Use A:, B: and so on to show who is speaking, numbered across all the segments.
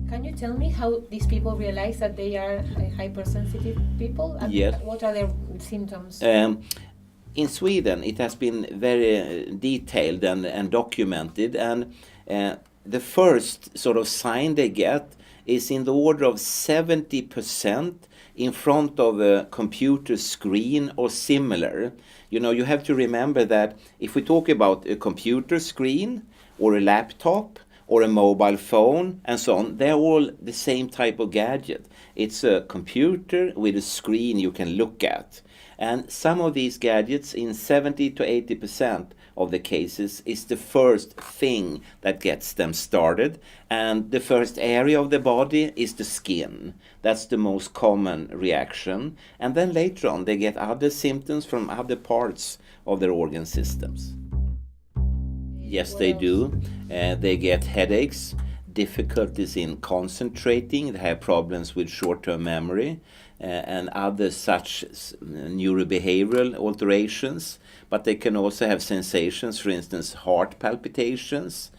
A: Can you tell me how these people realize that they are hypersensitive people? And
B: Yes.
A: what are their symptoms?
B: In Sweden, it has been very detailed and documented, and the first sort of sign they get is in the order of 70% in front of a computer screen or similar. You know, you have to remember that if we talk about a computer screen or a laptop or a mobile phone and so on, they're all the same type of gadget. It's a computer with a screen you can look at. And some of these gadgets, in 70 to 80% of the cases, is the first thing that gets them started. And the first area of the body is the skin. That's the most common reaction. And then later on, they get other symptoms from other parts of their organ systems. Yes, they do. They get headaches, difficulties in concentrating, they have problems with short-term memory, and other such neurobehavioral alterations. But they can also have sensations, for instance, heart palpitations,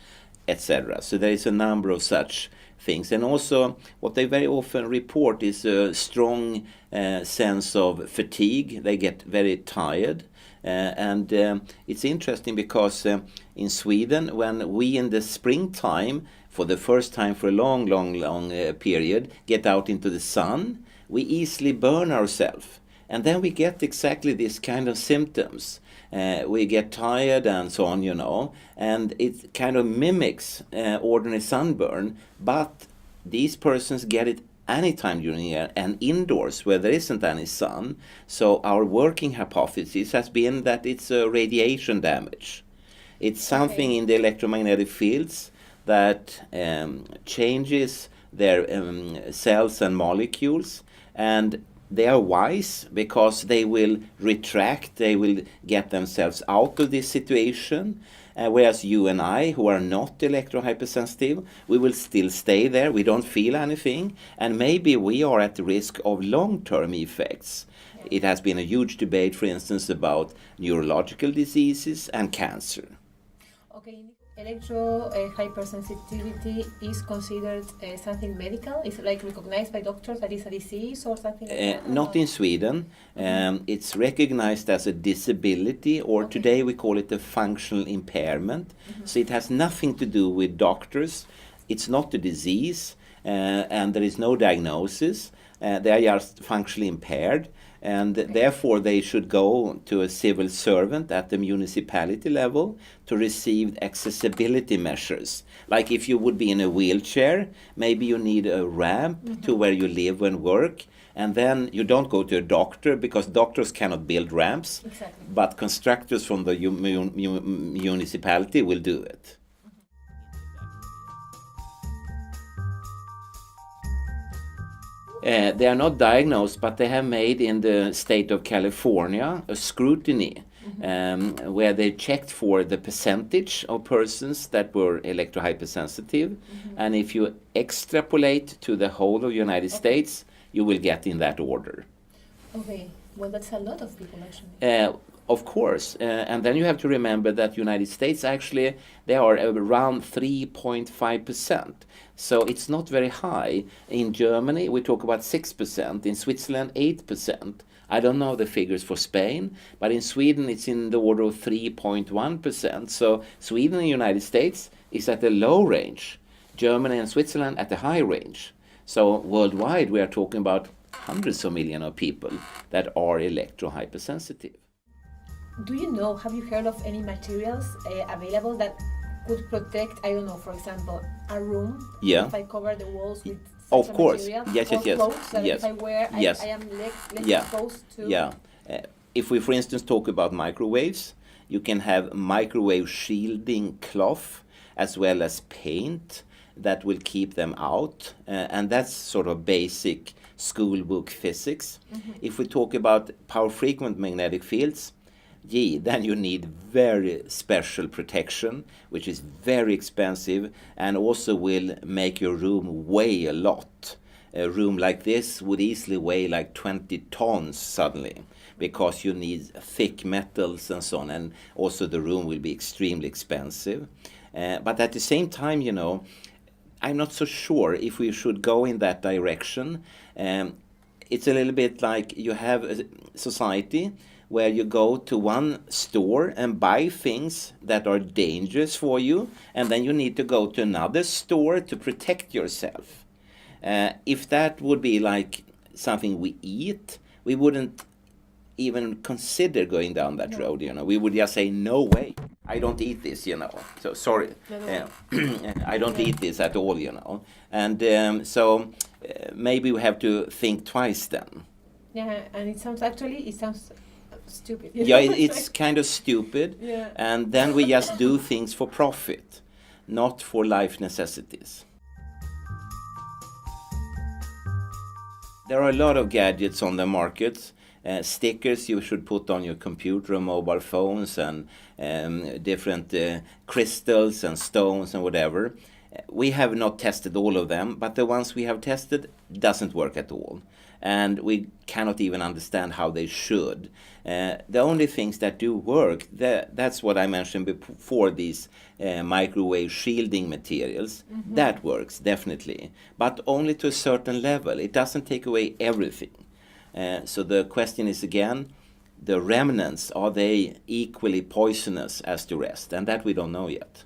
B: etc. So there is a number of such things. And also, what they very often report is a strong sense of fatigue. They get very tired. And it's interesting because in Sweden, when we in the springtime, for the first time for a long period, get out into the sun, we easily burn ourselves. And then we get exactly this kind of symptoms. We get tired and so on, you know, and it kind of mimics ordinary sunburn, but these persons get it anytime during the year and indoors where there isn't any sun. So our working hypothesis has been that it's a radiation damage. It's something in the electromagnetic fields that changes their cells and molecules, and they are wise because they will retract, they will get themselves out of this situation, whereas you and I, who are not electrohypersensitive, we will still stay there, we don't feel anything, and maybe we are at the risk of long-term effects. It has been a huge debate, for instance, about neurological diseases and cancer.
A: Okay, electro hypersensitivity is considered something medical? Is it like recognized by doctors that it's a disease or something like that?
B: Not in Sweden. It's recognized as a disability, or today we call it a functional impairment. So it has nothing to do with doctors. It's not a disease, and there is no diagnosis. They are just functionally impaired, and therefore they should go to a civil servant at the municipality level to receive accessibility measures. Like if you would be in a wheelchair, maybe you need a ramp to where you live and work, and then you don't go to a doctor because doctors cannot build ramps, but constructors from the municipality will do it. They are not diagnosed, but they have made in the state of California a scrutiny where they checked for the percentage of persons that were electrohypersensitive. And if you extrapolate to the whole of the United States, you will get in that order.
A: Okay, well, that's a lot of people actually.
B: Of course, and then you have to remember that United States actually, they are around 3.5%. So it's not very high. In Germany, we talk about 6%. In Switzerland, 8%. I don't know the figures for Spain, but in Sweden, it's in the order of 3.1%. So Sweden and the United States is at the low range. Germany and Switzerland at the high range. So worldwide, we are talking about hundreds of millions of people that are electrohypersensitive.
A: Do you know, have you heard of any materials available that could protect, I don't know, for example, a room?
B: Yeah.
A: If I cover the walls with
B: Of
A: such a
B: course.
A: material?
B: Yes,
A: or
B: yes, yes.
A: clothes that
B: Yes.
A: if I wear,
B: Yes.
A: I am less
B: Yeah.
A: exposed to?
B: Yeah. If we, for instance, talk about microwaves, you can have microwave shielding cloth as well as paint that will keep them out. And that's sort of basic schoolbook physics. If we talk about power-frequent magnetic fields, then you need very special protection, which is very expensive and also will make your room weigh a lot. A room like this would easily weigh like 20 tons suddenly, because you need thick metals and so on, and also the room will be extremely expensive. But at the same time, you know, I'm not so sure if we should go in that direction. It's a little bit like you have a society where you go to one store and buy things that are dangerous for you, and then you need to go to another store to protect yourself. If that would be like something we eat, we wouldn't even consider going down that road, you know. We would just say, no way, I don't eat this, you know. So, sorry, I don't eat this at all, you know. And so maybe we have to think twice then.
A: Yeah, and it sounds stupid.
B: Yeah, it's kind of stupid.
A: Yeah.
B: And then we just do things for profit, not for life necessities. There are a lot of gadgets on the market. Stickers you should put on your computer and mobile phones, and different crystals and stones and whatever. We have not tested all of them, but the ones we have tested doesn't work at all. And we cannot even understand how they should. The only things that do work, that's what I mentioned before, these microwave shielding materials. Mm-hmm. That works, definitely. But only to a certain level. It doesn't take away everything. So the question is again, the remnants, are they equally poisonous as the rest? And that we don't know yet.